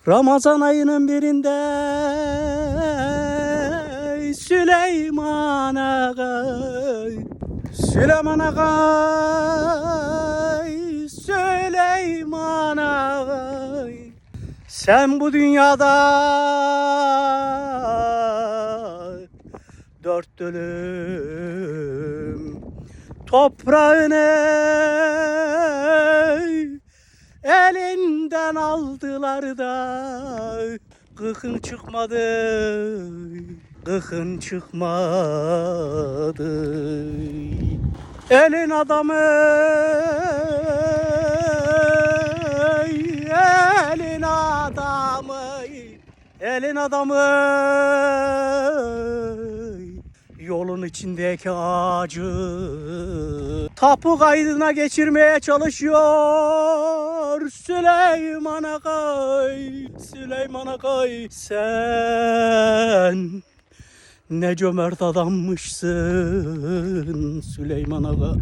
Ramazan ayının birinde Süleyman Agay, Süleyman Agay, Süleyman Agay, sen bu dünyada dört dönüm toprağını elinden aldılar da gıkın çıkmadı, gıkın çıkmadı. Elin adamı, elin adamı, elin adamı, yolun içindeki ağacı tapu kaydına geçirmeye çalışıyor Süleyman Agay, Süleyman Agay. Sen ne cömert adammışsın Süleyman Agay.